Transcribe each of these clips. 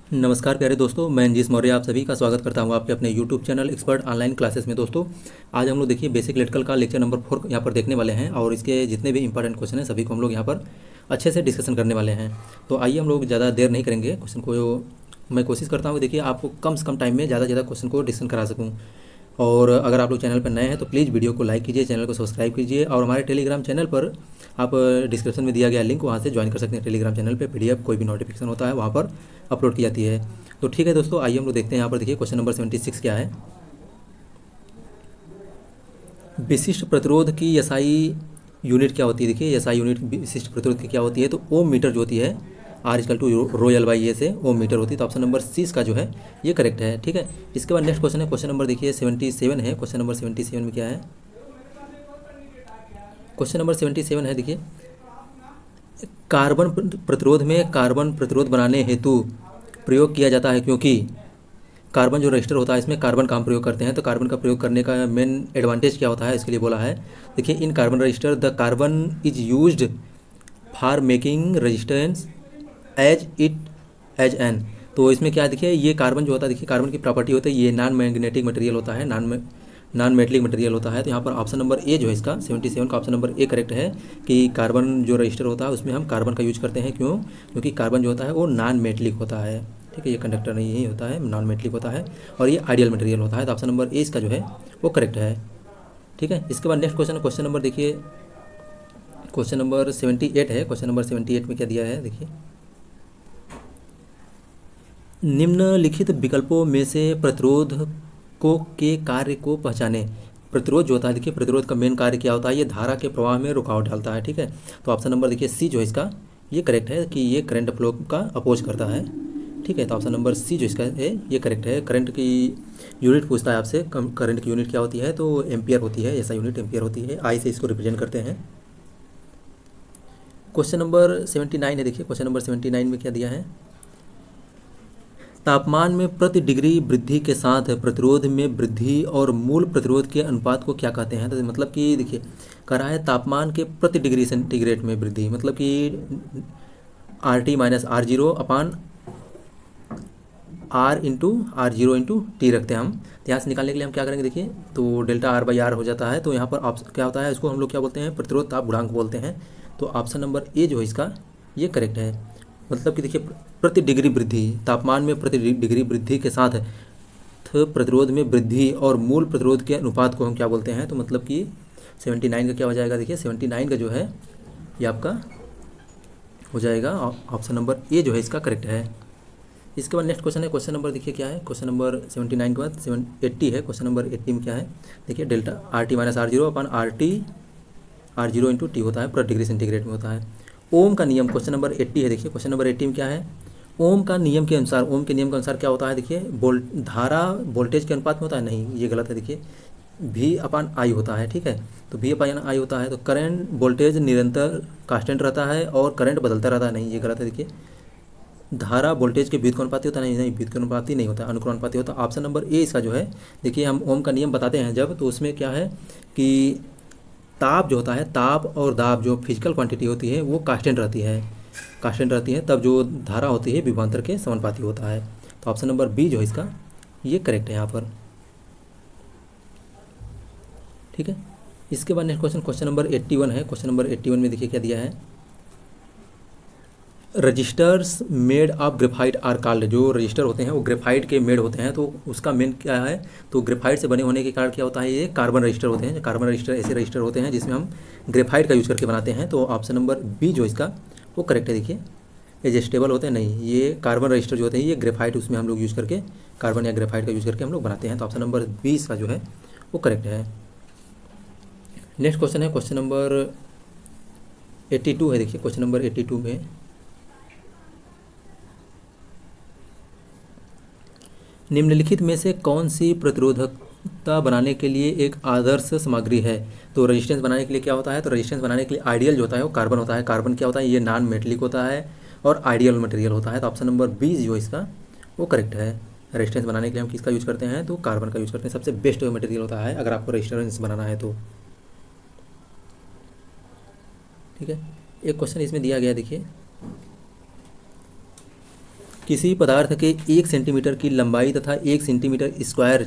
नमस्कार प्यारे दोस्तों, मैं अंजीश मौर्य आप सभी का स्वागत करता हूं आपके अपने YouTube channel expert online classes में। दोस्तों आज हम लोग देखिए बेसिक इलेक्ट्रिकल का लेक्चर नंबर 4 यहाँ पर देखने वाले हैं और इसके जितने भी इंपॉर्टेंट क्वेश्चन हैं सभी को हम लोग यहाँ पर अच्छे से डिस्कशन करने वाले हैं। तो आइए हम लोग ज़्यादा देर नहीं करेंगे, क्वेश्चन को मैं कोशिश करता हूँ देखिए आपको कम से कम टाइम में ज़्यादा से ज़्यादा क्वेश्चन को डिस्कशन करा सकूँ। और अगर आप लोग चैनल पर नए हैं तो प्लीज़ वीडियो को लाइक कीजिए, चैनल को सब्सक्राइब कीजिए और हमारे टेलीग्राम चैनल पर आप डिस्क्रिप्शन में दिया गया लिंक वहाँ से ज्वाइन कर सकते हैं। टेलीग्राम चैनल पे पीडीएफ कोई भी नोटिफिकेशन होता है वहाँ पर अपलोड की जाती है। तो ठीक है दोस्तों, आइए हम लोग देखते हैं यहाँ पर देखिए क्वेश्चन नंबर 76 क्या है। विशिष्ट प्रतिरोध की एसआई यूनिट क्या होती है। देखिए एसआई यूनिट विशिष्ट प्रतिरोध की क्या होती है, तो ओम मीटर जो होती है R is equal to rho L by A से ओम मीटर होती है। तो ऑप्शन नंबर 6 का जो है ये करेक्ट है। ठीक है, इसके बाद नेक्स्ट क्वेश्चन है, क्वेश्चन नंबर देखिए 77 है। क्वेश्चन नंबर 77 में क्या है, क्वेश्चन नंबर 77 है देखिए, कार्बन प्रतिरोध में कार्बन प्रतिरोध बनाने हेतु प्रयोग किया जाता है क्योंकि कार्बन जो रजिस्टर होता है इसमें कार्बन का हम प्रयोग करते हैं। तो कार्बन का प्रयोग करने का मेन एडवांटेज क्या होता है इसके लिए बोला है। देखिए इन carbon resistor the carbon is used for making resistance as it as an. तो इसमें क्या है, देखिए ये कार्बन जो होता है, देखिए कार्बन की प्रॉपर्टी होती है ये नॉन मैग्नेटिक मटेरियल होता है, नॉन मेटलिक मटेरियल होता है। तो यहाँ पर ऑप्शन नंबर ए जो है इसका 77 का ऑप्शन नंबर ए करेक्ट है कि कार्बन जो रजिस्टर होता है उसमें हम कार्बन का यूज करते हैं। क्यों? क्योंकि कार्बन जो होता है वो नॉन मेटलिक होता है। ठीक है, ये कंडक्टर नहीं होता है, नॉन मेटलिक होता है और ये आइडियल मटेरियल होता है। तो ऑप्शन नंबर ए इसका जो है वो करेक्ट है। ठीक है, इसके बाद नेक्स्ट क्वेश्चन, क्वेश्चन नंबर देखिए क्वेश्चन नंबर 78 है। क्वेश्चन नंबर 78 में क्या दिया है देखिए, निम्नलिखित विकल्पों में से प्रतिरोध को के कार्य को पहचाने। प्रतिरोध जो होता है, देखिए प्रतिरोध का मेन कार्य क्या होता है, ये धारा के प्रवाह में रुकावट डालता है। ठीक है, तो ऑप्शन नंबर देखिए सी जो है इसका ये करेक्ट है कि ये करंट फ्लो का अपोज करता है। ठीक है, तो ऑप्शन नंबर सी जो इसका है ये करेक्ट है। करंट की यूनिट पूछता है आपसे, करंट की यूनिट क्या होती है, तो एम्पियर होती है, ऐसा यूनिट एम्पियर होती है, आई से इसको रिप्रेजेंट करते हैं। क्वेश्चन नंबर 79 है देखिए, क्वेश्चन नंबर 79 में क्या दिया है, तापमान में प्रति डिग्री वृद्धि के साथ प्रतिरोध में वृद्धि और मूल प्रतिरोध के अनुपात को क्या कहते हैं। तो मतलब कि देखिए कह रहा है तापमान के प्रति डिग्री सेंटीग्रेड में वृद्धि, मतलब कि R T minus R zero upon R into R zero into T रखते हैं हम। तो यहाँ से निकालने के लिए हम क्या करेंगे देखिए, तो डेल्टा आर बाई आर हो जाता है। तो यहाँ पर क्या होता है, इसको हम लोग क्या बोलते हैं, प्रतिरोध ताप गुणांक बोलते हैं। तो ऑप्शन नंबर ए जो है इसका ये करेक्ट है। मतलब कि देखिए प्रति डिग्री वृद्धि, तापमान में प्रति डिग्री वृद्धि के साथ प्रतिरोध में वृद्धि और मूल प्रतिरोध के अनुपात को हम क्या बोलते हैं। तो मतलब कि 79 का क्या हो जाएगा देखिए, 79 का जो है ये आपका हो जाएगा ऑप्शन नंबर ए जो है इसका करेक्ट है। इसके बाद नेक्स्ट क्वेश्चन है, क्वेश्चन नंबर देखिए क्या है, क्वेश्चन नंबर 79 के बाद 80 है। क्वेश्चन नंबर 80 में क्या है देखिए, delta R T minus R zero upon R T R zero into T होता है, पर डिग्री सेंटीग्रेड में होता है। ओम का नियम क्वेश्चन नंबर 80 है देखिए, क्वेश्चन नंबर 80 में क्या है, ओम का नियम के अनुसार, ओम के नियम के अनुसार क्या होता है देखिए, धारा वोल्टेज के अनुपात में होता है, नहीं ये गलत है। देखिए वी अपान आई होता है। ठीक है, तो वी अपान आई होता है, तो करंट वोल्टेज निरंतर कांस्टेंट रहता है और करंट बदलता रहता है, नहीं ये गलत है। देखिए धारा वोल्टेज के व्युत्क्रमानुपाती होता है, नहीं नहीं व्युत्क्रमानुपाती नहीं होता, अनुक्रमानुपाती होता। ऑप्शन नंबर ए इसका जो है देखिए, हम ओम का नियम बताते हैं जब, तो उसमें क्या है कि ताप जो होता है, ताप और दाब जो फिजिकल क्वांटिटी होती है वो कांस्टेंट रहती है, कांस्टेंट रहती है, तब जो धारा होती है विभवांतर के समानुपाती होता है। तो ऑप्शन नंबर बी जो है इसका ये करेक्ट है यहाँ पर। ठीक है, इसके बाद नेक्स्ट क्वेश्चन, क्वेश्चन नंबर 81 है। क्वेश्चन नंबर 81 में देखिए क्या दिया है, resistors made of graphite are called. जो रजिस्टर होते हैं वो ग्रेफाइट के मेड होते हैं, तो उसका मेन क्या है, तो ग्रेफाइट से बने होने के कारण क्या होता है, ये कार्बन रजिस्टर होते हैं। कार्बन रजिस्टर ऐसे रजिस्टर होते हैं जिसमें हम ग्रेफाइट का यूज करके बनाते हैं। तो ऑप्शन नंबर बी जो इसका वो करेक्ट है। देखिए एडजस्टेबल होते हैं, नहीं ये कार्बन रजिस्टर जो होते हैं ये ग्रेफाइट, उसमें हम लोग यूज़ करके कार्बन या ग्रेफाइट का यूज़ करके हम लोग बनाते हैं। तो ऑप्शन नंबर 20 का जो है वो करेक्ट है। नेक्स्ट क्वेश्चन है, क्वेश्चन नंबर 82 है देखिए, क्वेश्चन नंबर 82 में निम्नलिखित में से कौन सी प्रतिरोधकता बनाने के लिए एक आदर्श सामग्री है। तो रेजिस्टेंस बनाने के लिए क्या होता है, तो रेजिस्टेंस बनाने के लिए आइडियल जो होता है वो कार्बन होता है। कार्बन क्या होता है, ये नॉन मेटलिक होता है और आइडियल मटेरियल होता है। तो ऑप्शन नंबर बी जो इसका वो करेक्ट है। रेजिस्टेंस बनाने के लिए हम किसका यूज़ करते हैं, तो कार्बन का यूज़ करते हैं, सबसे बेस्ट मटेरियल होता है अगर आपको रेजिस्टेंस बनाना है तो। ठीक है, एक क्वेश्चन इसमें दिया गया देखिए, किसी पदार्थ के 1 सेंटीमीटर की लंबाई तथा 1 सेंटीमीटर स्क्वायर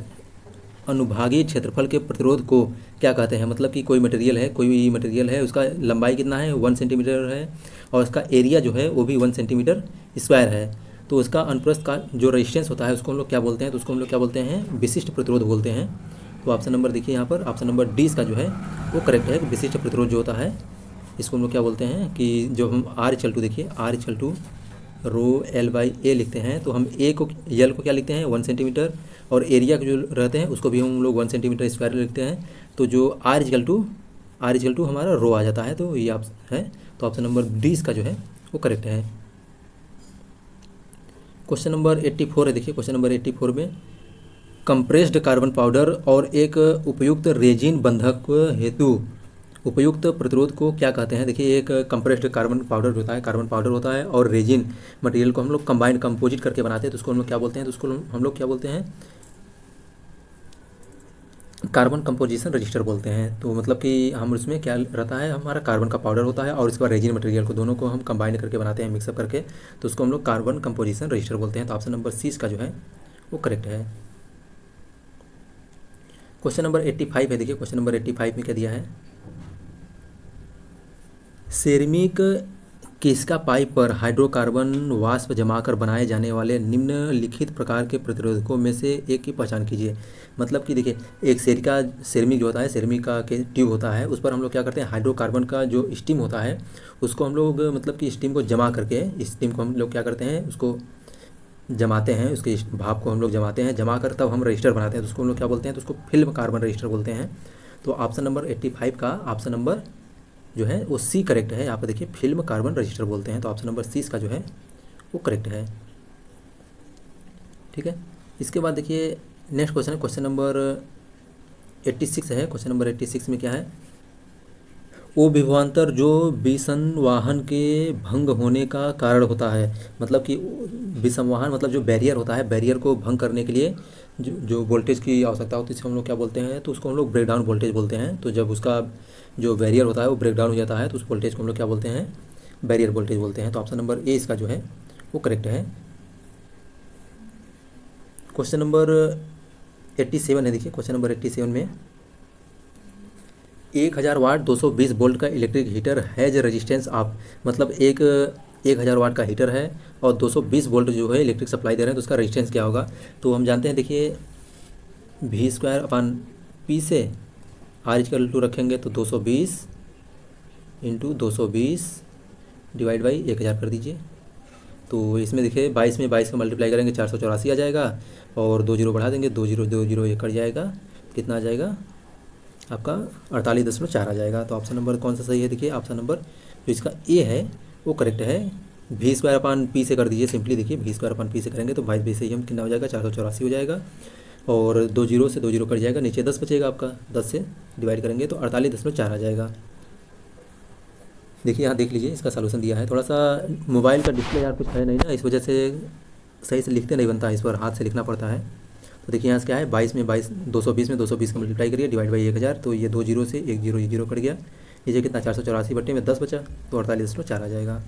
अनुभागीय क्षेत्रफल के प्रतिरोध को क्या कहते हैं। मतलब कि कोई मटेरियल है उसका लंबाई कितना है 1 सेंटीमीटर है और उसका एरिया जो है वो भी 1 सेंटीमीटर स्क्वायर है, तो उसका अनुप्रस्थ का जो रेजिस्टेंस होता है उसको हम लोग क्या बोलते हैं, तो उसको हम लोग क्या बोलते हैं, विशिष्ट प्रतिरोध बोलते हैं। तो ऑप्शन नंबर देखिए यहाँ पर, ऑप्शन नंबर डी इसका जो है वो करेक्ट है। विशिष्ट प्रतिरोध जो होता है इसको हम लोग क्या बोलते हैं कि जो हम R/2 देखिए R/2 रो L/A लिखते हैं, तो हम ए को यल को क्या लिखते हैं 1 सेंटीमीटर, और एरिया जो रहते हैं उसको भी हम लोग 1 सेंटीमीटर स्क्वायर लिखते हैं। तो जो R/2 हमारा रो आ जाता है, तो ये आप है। तो ऑप्शन नंबर डी इसका जो है वो करेक्ट है। क्वेश्चन नंबर 84 है, देखिए क्वेश्चन नंबर 84 में कंप्रेस्ड कार्बन पाउडर और एक उपयुक्त रेजिन बंधक हेतु उपयुक्त प्रतिरोध को क्या कहते हैं। देखिए एक कंप्रेस्ड कार्बन पाउडर होता है और रेजिन मटेरियल को हम लोग कंबाइंड कंपोजिट करके बनाते हैं, तो उसको हम लोग क्या बोलते हैं, तो उसको हम लोग क्या बोलते हैं, कार्बन कंपोजिशन रजिस्टर बोलते हैं। तो मतलब कि हम उसमें क्या रहता है, हमारा कार्बन का पाउडर होता है और इसके बाद रेजिन मटेरियल को दोनों को हम कंबाइन करके बनाते हैं, मिक्सअप करके, तो उसको हम लोग कार्बन कंपोजिशन रजिस्टर बोलते हैं। तो ऑप्शन नंबर सी का जो है वो करेक्ट है। क्वेश्चन नंबर 85 है, देखिए क्वेश्चन नंबर 85 में क्या दिया है, सेरेमिक किसका पाइप पर हाइड्रोकार्बन वाष्प जमाकर बनाए जाने वाले निम्नलिखित प्रकार के प्रतिरोधकों में से एक की पहचान कीजिए। मतलब कि देखिए एक सेरेमिक जो होता है, सेरेमिक का के ट्यूब होता है, उस पर हम लोग क्या करते हैं, हाइड्रोकार्बन का जो स्टीम होता है उसको हम लोग मतलब कि स्टीम को जमा करके, स्टीम को हम लोग क्या करते हैं, उसको जमाते हैं, उसके भाप को हम लोग जमाते हैं, जमा कर तब हम रजिस्टर बनाते हैं, तो उसको हम लोग क्या बोलते हैं, तो उसको फिल्म कार्बन रजिस्टर बोलते हैं। तो ऑप्शन नंबर 85 का ऑप्शन नंबर जो है वो सी करेक्ट है। यहाँ पर देखिए फिल्म कार्बन रजिस्टर बोलते हैं, तो ऑप्शन नंबर सी का जो है वो करेक्ट है। ठीक है, इसके बाद देखिए नेक्स्ट क्वेश्चन है, क्वेश्चन नंबर 86 है। क्वेश्चन नंबर 86 में क्या है, वो विभवांतर जो विसंवाहन के भंग होने का कारण होता है। मतलब कि विसंवाहन मतलब जो बैरियर होता है, बैरियर को भंग करने के लिए जो वोल्टेज की आवश्यकता होती है, इसको हम लोग क्या बोलते हैं, तो उसको हम लोग ब्रेकडाउन वोल्टेज बोलते हैं। तो जब उसका जो बैरियर होता है वो ब्रेकडाउन हो जाता है, तो उस वोल्टेज को हम लोग क्या बोलते हैं, बैरियर वोल्टेज बोलते हैं। तो ऑप्शन नंबर ए इसका जो है वो करेक्ट है। क्वेश्चन नंबर 87 है, देखिए क्वेश्चन नंबर 87 में 1000 वाट 220 वोल्ट का electric heater has resistance of, मतलब 1000 वाट का हीटर है और 220 वोल्ट जो है इलेक्ट्रिक सप्लाई दे रहे हैं, तो उसका रेजिस्टेंस क्या होगा। तो हम जानते हैं, देखिए V²/P से R/2 रखेंगे तो 220 × 220 डिवाइड बाई 1000 कर दीजिए। तो इसमें देखिए 22 में 22 का मल्टीप्लाई करेंगे 484 आ जाएगा, और 2 जीरो बढ़ा देंगे, 2 जीरो ये कट जाएगा, कितना आ जाएगा आपका 48.4 आ जाएगा। तो ऑप्शन नंबर कौन सा सही है, देखिए ऑप्शन नंबर जो इसका ए है वो करेक्ट है। V²/P से कर दीजिए सिंपली, देखिए V²/P से करेंगे तो 22 से ही हम कितना हो जाएगा 484 हो जाएगा, और 2 जीरो से 2 जीरो कट जाएगा, नीचे 10 बचेगा आपका, 10 से डिवाइड करेंगे तो 48.4 आ जाएगा। देखिए यहाँ देख लीजिए इसका सलूशन दिया है। थोड़ा सा मोबाइल का डिस्प्ले यार कुछ है नहीं ना, इस वजह से सही से लिखते नहीं बनता है, इस पर हाथ से लिखना पड़ता है। तो देखिए यहाँ से क्या है, 22 में 22 220 में 220 का मल्टीप्लाई करिए डिवाइड बाई 1000, तो ये 2 जीरो से 1 जीरो ये जीरो कट गया, नीचे कितना 484 बट्टे में 10 बचा, तो 48.4 आ जाएगा।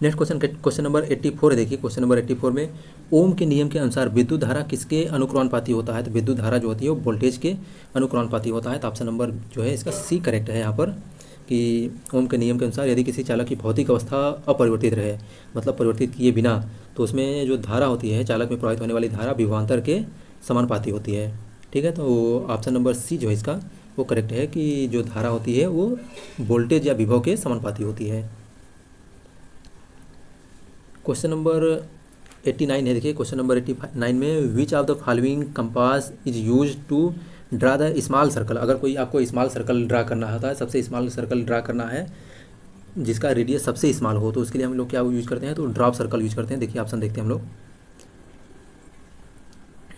नेक्स्ट क्वेश्चन नंबर 84 है, देखिए क्वेश्चन नंबर 84 में ओम के नियम के अनुसार विद्युत धारा किसके अनुक्रमानुपाती होता है। तो विद्युत धारा जो होती है वो वोल्टेज के अनुक्रमानुपाती होता है। तो ऑप्शन नंबर जो है इसका सी करेक्ट है यहाँ पर, कि ओम के नियम के अनुसार यदि किसी चालक की भौतिक अवस्था अपरिवर्तित रहे, मतलब परिवर्तित किए बिना, तो उसमें जो धारा होती है, चालक में प्रवाहित होने वाली धारा विभवांतर के समानुपाती होती है। ठीक है, तो ऑप्शन नंबर सी जो है इसका वो करेक्ट है, कि जो धारा होती है वो वोल्टेज या विभव के समानुपाती होती है। क्वेश्चन नंबर 89 है, देखिए क्वेश्चन नंबर 89 में which of the following compass is use to draw the small circle. अगर कोई आपको स्मॉल सर्कल ड्रा करना होता है, सबसे स्मॉल सर्कल ड्रा करना है जिसका रेडियस सबसे स्मॉल हो, तो उसके लिए हम लोग क्या यूज़ करते हैं, तो ड्रॉप सर्कल यूज़ करते हैं। देखिए ऑप्शन देखते हैं हम लोग,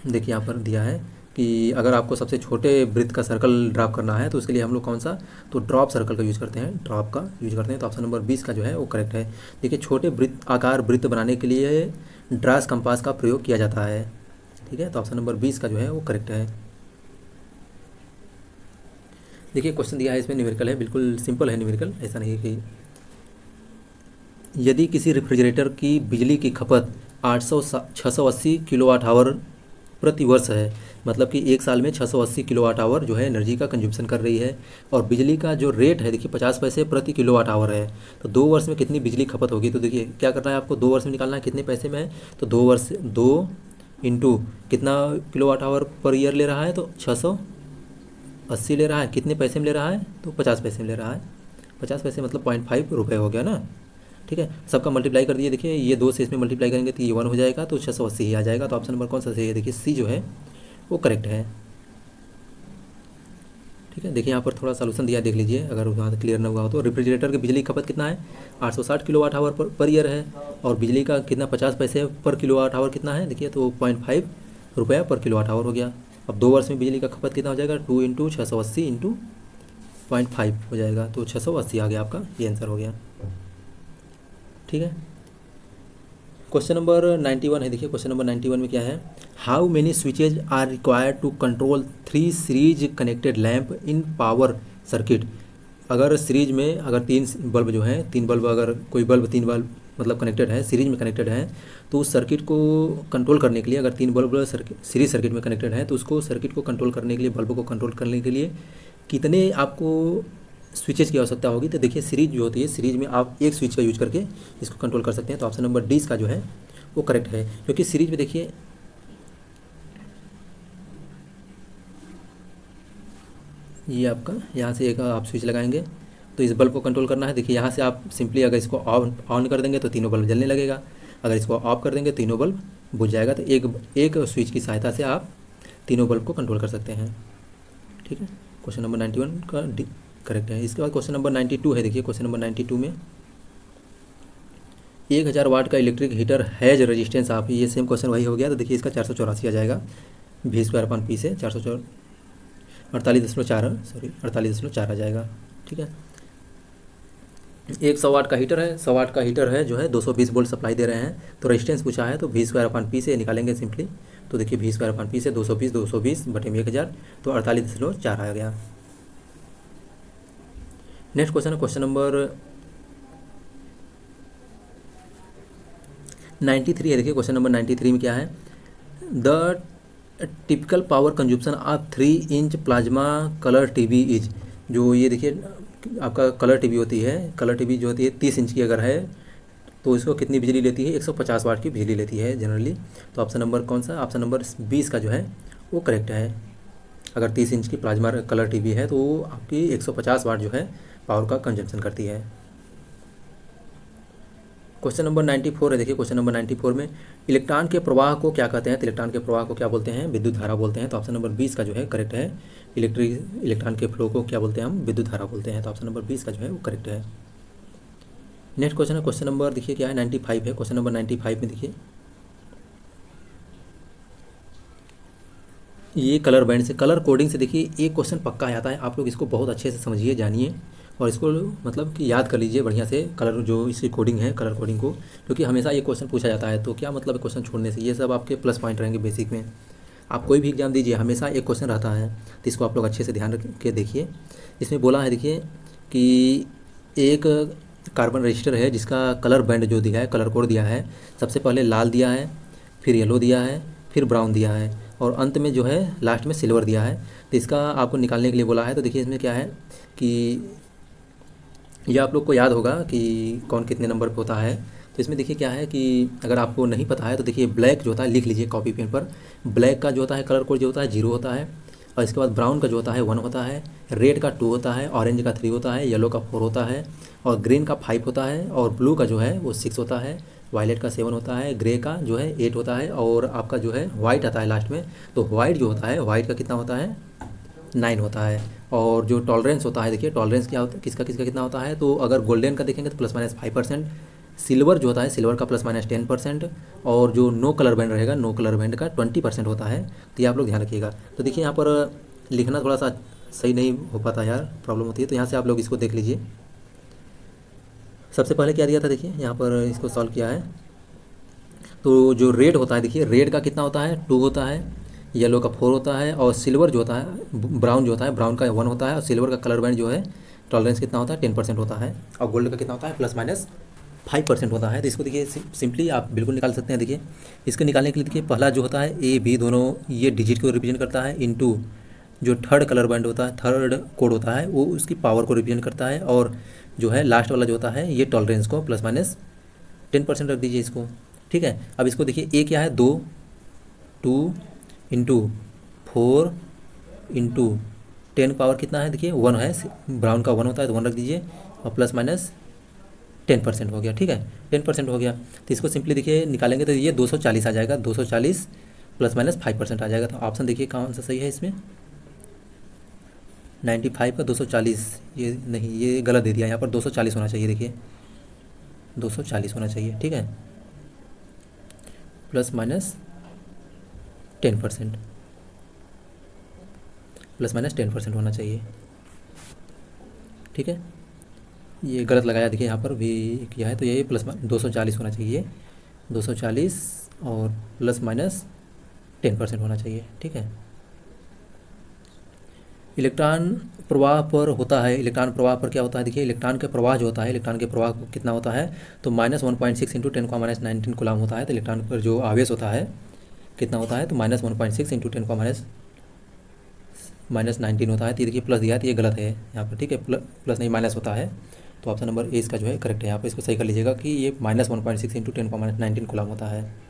देखिए यहाँ पर दिया है कि अगर आपको सबसे छोटे वृत्त का सर्कल ड्रॉप करना है तो उसके लिए हम लोग कौन सा, तो ड्रॉप सर्कल का यूज़ करते हैं, ड्रॉप का यूज करते हैं। तो ऑप्शन नंबर 20 का जो है वो करेक्ट है। देखिए छोटे वृत्त बनाने के लिए ड्रास कंपास का प्रयोग किया जाता है। ठीक है, तो ऑप्शन नंबर 20 का जो है वो करेक्ट है। देखिए क्वेश्चन दिया है, इसमें न्यूमेरिकल है, बिल्कुल सिंपल है न्यूमेरिकल, ऐसा नहीं है कि यदि किसी रेफ्रिजरेटर की बिजली की खपत 680 किलोवाट आवर प्रति वर्ष है, मतलब कि एक साल में 680 किलोवाट आवर जो है एनर्जी का कंज्यूमशन कर रही है, और बिजली का जो रेट है देखिए 50 पैसे प्रति किलोवाट आवर है, तो 2 वर्ष में कितनी बिजली खपत होगी। तो देखिए क्या करना है आपको, 2 वर्ष में निकालना है कितने पैसे में है, तो 2 वर्ष 2 इंटू कितना किलोवाट आवर पर ईयर ले रहा है, तो 680 ले रहा है, कितने पैसे में ले रहा है, तो 50 पैसे में ले रहा है। 50 पैसे मतलब 0.5 रुपये हो गया ना, ठीक है। सबका मल्टीप्लाई कर दिए, देखिए ये 2 से इसमें मल्टीप्लाई करेंगे तो ये 1 हो जाएगा, तो 680 ही आ जाएगा। तो ऑप्शन नंबर कौन सा सही है, देखिए सी जो है वो करेक्ट है, ठीक है। देखिए यहाँ पर थोड़ा सोल्यूशन दिया, देख लीजिए अगर वहाँ से क्लियर ना हुआ हो तो। रेफ्रिजरेटर की बिजली खपत कितना है, 860 किलोवाट आवर पर ईयर है, और बिजली का कितना 50 पैसे पर किलोवाट आवर कितना है, देखिए तो 0.5 रुपया पर किलोवाट आवर हो गया। अब 2 वर्ष में बिजली का खपत कितना हो जाएगा, 2 इंटू 680 इंटू 0.5 हो जाएगा, तो 680 आ गया आपका, ये आंसर हो गया, ठीक है। क्वेश्चन नंबर 91 है, देखिए क्वेश्चन नंबर 91 में क्या है, how many switches are required to control 3 series connected lamp in power circuit. अगर सीरीज में अगर 3 बल्ब जो हैं, 3 बल्ब, अगर कोई बल्ब 3 बल्ब मतलब कनेक्टेड है, सीरीज में कनेक्टेड है, तो उस सर्किट को कंट्रोल करने के लिए, अगर 3 बल्ब सीरीज सर्किट में कनेक्टेड है, तो उसको सर्किट को कंट्रोल करने के लिए, बल्ब को कंट्रोल करने के लिए कितने आपको स्विचेज की आवश्यकता होगी। तो देखिए सीरीज जो होती है, सीरीज में आप एक स्विच का यूज करके इसको कंट्रोल कर सकते हैं। तो ऑप्शन नंबर डी इसका जो है वो करेक्ट है, क्योंकि सीरीज में देखिए ये आपका यहाँ से एक आप स्विच लगाएंगे तो इस बल्ब को कंट्रोल करना है। देखिए यहाँ से आप सिंपली अगर इसको ऑन कर देंगे तो तीनों बल्ब जलने लगेगा, अगर इसको ऑफ कर देंगे तीनों बल्ब बुझ जाएगा। तो एक स्विच की सहायता से आप तीनों बल्ब को कंट्रोल कर सकते हैं, ठीक है। क्वेश्चन नंबर 91 का डी करेक्ट है। इसके बाद क्वेश्चन नंबर 92 है, देखिए क्वेश्चन नंबर 92 में 1000 वाट का इलेक्ट्रिक हीटर हैज रेजिस्टेंस आप, ये सेम क्वेश्चन वही हो गया। तो देखिए इसका 484 आ जाएगा, V स्क्वायर अपन पी से 48.4 आ जाएगा, ठीक है। 100 वाट का हीटर है, 100 वाट का हीटर है जो है 220 वोल्ट सप्लाई दे रहे हैं, तो रेजिस्टेंस पूछा है, तो V स्क्वायर अपन पी से निकालेंगे सिंपली। तो देखिए V स्क्वायर अपन पी से 220 बटे में 1000, तो 48.4 आ गया। नेक्स्ट क्वेश्चन है क्वेश्चन नंबर 93 है, देखिए क्वेश्चन नंबर 93 में क्या है, the typical power consumption of 3 inch plasma colour TV is. जो ये देखिए आपका कलर टीवी होती है, कलर टीवी जो होती है 30 इंच की अगर है तो इसको कितनी बिजली लेती है, 150 वाट की बिजली लेती है जनरली। तो ऑप्शन नंबर कौन सा, ऑप्शन नंबर 20 का जो है वो करेक्ट है। अगर 30 इंच की प्लाज्मा कलर टीवी है तो वो आपकी 150 वाट जो है पावर का कंजम्पशन करती है। क्वेश्चन नंबर 94 है, देखिए क्वेश्चन नंबर 94 में इलेक्ट्रॉन के प्रवाह को क्या कहते हैं, तो इलेक्ट्रॉन के प्रवाह को क्या बोलते हैं, विद्युत धारा बोलते हैं। तो ऑप्शन नंबर 20 का जो है करेक्ट है। इलेक्ट्रॉन के फ्लो को क्या बोलते हैं, हम विद्युत धारा बोलते हैं। तो ऑप्शन नंबर 20 का जो है वो करेक्ट है। नेक्स्ट क्वेश्चन है क्वेश्चन नंबर देखिए क्या है 95 है। क्वेश्चन नंबर 95 में देखिए ये कलर बैंड से, कलर कोडिंग से देखिए एक क्वेश्चन पक्का आता है, आप लोग इसको बहुत अच्छे से समझिए, जानिए और इसको मतलब कि याद कर लीजिए बढ़िया से, कलर जो इसकी कोडिंग है, कलर कोडिंग को, क्योंकि हमेशा ये क्वेश्चन पूछा जाता है। तो क्या मतलब है क्वेश्चन छोड़ने से, ये सब आपके प्लस पॉइंट रहेंगे बेसिक में। आप कोई भी एग्जाम दीजिए हमेशा एक क्वेश्चन रहता है, तो इसको आप लोग अच्छे से ध्यान रख के देखिए। इसमें बोला है देखिए कि एक कार्बन रजिस्टर है जिसका कलर बैंड जो दिया है, कलर कोड दिया है, सबसे पहले लाल दिया है, फिर येलो दिया है, फिर ब्राउन दिया है, और अंत में जो है लास्ट में सिल्वर दिया है। तो इसका आपको निकालने के लिए बोला है। तो देखिए इसमें क्या है कि यह आप लोग को याद होगा कि कौन कितने नंबर पे होता है। तो इसमें देखिए क्या है कि अगर आपको नहीं पता है तो देखिए ब्लैक जो होता है, लिख लीजिए कॉपी पेन पर, ब्लैक का जो होता है कलर कोड जो होता है 0 होता है, और इसके बाद ब्राउन का जो होता है 1 होता है, रेड का 2 होता है, ऑरेंज का 3 होता है, येलो का 4 होता है, और ग्रीन का 5 होता है, और ब्लू का जो है वो 6 होता है, वायलेट का 7 होता है, ग्रे का जो है 8 होता है, और आपका जो है वाइट आता है लास्ट में। तो वाइट जो होता है, वाइट का कितना होता है 9 होता है। और जो टॉलरेंस होता है, देखिए टॉलरेंस क्या होता है, किसका किसका कितना होता है। तो अगर गोल्डन का देखेंगे तो ±5%, सिल्वर जो होता है सिल्वर का ±10%, और जो नो कलर बैंड रहेगा, नो कलर बैंड का 20% होता है। तो ये आप लोग ध्यान रखिएगा। तो देखिए यहाँ पर लिखना थोड़ा सा सही नहीं हो पाता यार, प्रॉब्लम होती है। तो यहाँ से आप लोग इसको देख लीजिए। सबसे पहले क्या दिया था, देखिए यहाँ पर इसको सॉल्व किया है। तो जो रेड होता है, देखिए रेड का कितना होता है 2 होता है, येलो का 4 होता है, और सिल्वर जो होता है, ब्राउन जो होता है, ब्राउन का 1 होता है, और सिल्वर का कलर बैंड जो है टॉलरेंस कितना होता है 10% होता है, और गोल्ड का कितना होता है ±5% 5% होता है। तो इसको देखिए सिंपली आप बिल्कुल निकाल सकते हैं। देखिए इसको निकालने के लिए देखिए पहला जो होता है ए बी दोनों ये डिजिट को रिप्रेजेंट करता है, इनटू जो थर्ड कलर बैंड होता है, थर्ड कोड होता है, वो उसकी पावर को रिप्रेजेंट करता है, और जो है लास्ट वाला जो होता है ये टॉलरेंस को प्लस माइनस 10% रख दीजिए इसको। ठीक है, अब इसको देखिए ए क्या है 2, 2 इंटू 4 इंटू 10 पावर कितना है, देखिए 1 है, ब्राउन का 1 होता है तो 1 रख दीजिए, और प्लस माइनस 10% हो गया। ठीक है, 10% हो गया। तो इसको सिंपली देखिए निकालेंगे तो ये 240 आ जाएगा, 240 प्लस माइनस 5% आ जाएगा। तो ऑप्शन देखिए कौन सा सही है इसमें, 95 का 240, ये नहीं, ये गलत दे दिया, यहाँ पर 240 होना चाहिए। देखिए 240 होना चाहिए। ठीक है, प्लस माइनस 10%, प्लस माइनस 10% होना चाहिए। ठीक है, ये गलत लगाया, देखिए यहाँ पर भी किया है, तो ये प्लस 240 होना चाहिए, 240 और प्लस माइनस 10% होना चाहिए। ठीक है, इलेक्ट्रॉन प्रवाह पर होता है, इलेक्ट्रॉन प्रवाह पर क्या होता है, देखिए इलेक्ट्रॉन का प्रवाह जो होता है, इलेक्ट्रॉन के प्रवाह कितना होता है, तो -1.6 इंटू 10⁻⁹ कूलम होता है। तो इलेक्ट्रॉन पर जो आवेश होता है कितना होता है, तो -1.6 इंटू 10⁻⁻19 होता है। तो ये देखिए प्लस दिया है, तो ये गलत है यहाँ पर। ठीक है, प्लस नहीं माइनस होता है, तो ऑप्शन नंबर ए इसका जो है करेक्ट है। यहाँ पर इसको सही कर लीजिएगा कि ये -1.6 इंटू 10⁻⁹ कूलम होता है।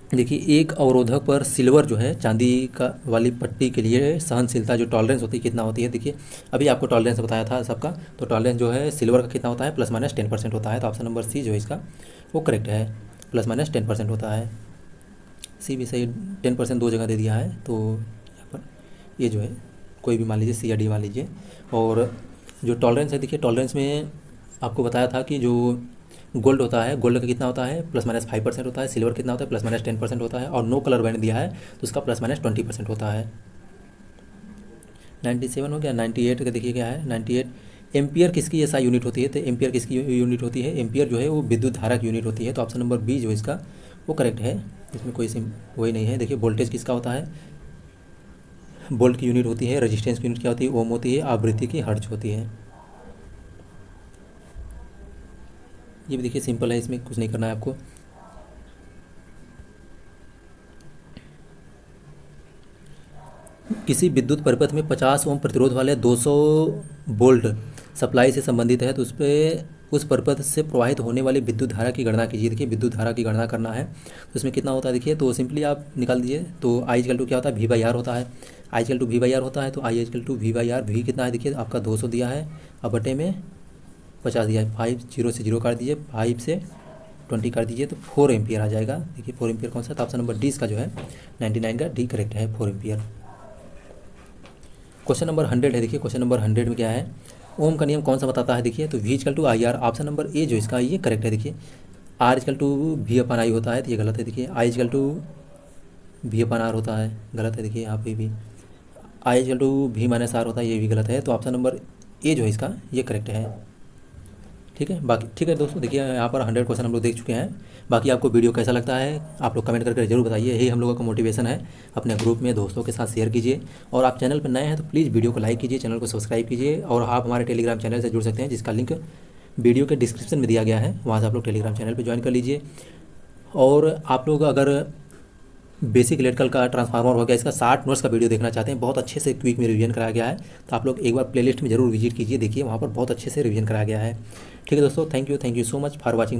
देखिए एक अवरोधक पर सिल्वर जो है चांदी का वाली पट्टी के लिए सहनशीलता जो टॉलरेंस होती है कितना होती है, देखिए अभी आपको टॉलरेंस बताया था सबका, तो टॉलरेंस जो है सिल्वर का कितना होता है, प्लस माइनस 10% होता है। तो ऑप्शन नंबर सी जो है इसका वो करेक्ट है, प्लस माइनस 10% होता है। सी भी सही, 10% दो जगह दे दिया है, तो यहाँ पर ये जो है कोई भी मान लीजिए सी या डी मान लीजिए। और जो टॉलरेंस है, देखिए टॉलरेंस में आपको बताया था कि जो गोल्ड होता है, गोल्ड का कितना होता है, प्लस माइनस 5% होता है, सिल्वर कितना होता है, प्लस माइनस 10% होता है, और नो कलर बैंड दिया है तो उसका प्लस माइनस 20% होता है। 97 हो गया। 98 का देखिए क्या है, 98 एम्पियर किसकी ऐसा यूनिट होती है, तो एम्पियर किसकी यूनिट होती है, एम्पियर जो है वो विद्युत धारा की यूनिट होती है। तो ऑप्शन नंबर बी जो इसका वो करेक्ट है, इसमें कोई वही नहीं है। देखिए वोल्टेज किसका होता है, वोल्ट की यूनिट होती है, रेजिस्टेंस की यूनिट क्या होती है, ओम होती है, आवृत्ति की हर्ट्ज होती है। ये भी देखिए सिंपल है, इसमें कुछ नहीं करना है आपको। किसी विद्युत परिपथ में 50 ओम प्रतिरोध वाले 200 वोल्ट सप्लाई से संबंधित है, तो उस पर उस परिपथ से प्रवाहित होने वाली विद्युत धारा की गणना कीजिए। देखिए विद्युत धारा की गणना करना है तो उसमें कितना होता है, देखिए तो सिंपली आप निकाल दीजिए। तो आई इक्वल टू क्या होता है, V/R होता है, आई इक्वल टू V/R होता है। तो I equal to V/R, we कितना है, देखिए आपका 200 दिया है, अब बटे में 50 दिया है, 5 0 से 0 काट दीजिए, 5 से 20 कर दीजिए, तो 4 एम्पियर आ जाएगा। देखिए 4 एम्पियर कौन सा, तो ऑप्शन नंबर डी इसका जो है 99 का डी करेक्ट है, 4 एम्पियर। क्वेश्चन नंबर 100 है। देखिए क्वेश्चन नंबर 100 में क्या है, ओम का नियम कौन सा बताता है, देखिए तो V equal to I R, option number A जो इसका ये करेक्ट है। देखिए R इक्वल टू V/I होता है, तो ये गलत है। देखिए I इक्वल टू V/R होता है, गलत है। देखिए यहाँ पे भी I इक्वल टू V-R होता है, ये भी गलत है। तो ऑप्शन नंबर ए जो है इसका ये करेक्ट है। ठीक है, बाकी ठीक है दोस्तों, देखिए यहाँ पर 100 क्वेश्चन हम लोग देख चुके हैं। बाकी आपको वीडियो कैसा लगता है आप लोग कमेंट करके जरूर बताइए, यही हम लोगों का मोटिवेशन है। अपने ग्रुप में दोस्तों के साथ शेयर कीजिए, और आप चैनल पर नए हैं तो प्लीज़ वीडियो को लाइक कीजिए, चैनल को सब्सक्राइब कीजिए, और आप हमारे टेलीग्राम चैनल से जुड़ सकते हैं जिसका लिंक वीडियो के डिस्क्रिप्शन में दिया गया है, वहाँ से आप लोग टेलीग्राम चैनल पर ज्वाइन कर लीजिए। और आप लोग अगर बेसिक इलेक्ट्रिकल का ट्रांसफार्मर हो गया, इसका 60 नोट्स का वीडियो देखना चाहते हैं, बहुत अच्छे से क्विक में रिवीजन कराया गया है, तो आप लोग एक बार प्लेलिस्ट में जरूर विजिट कीजिए, देखिए वहाँ पर बहुत अच्छे से रिवीजन कराया गया है। ठीक है दोस्तों, thank you so much for watching.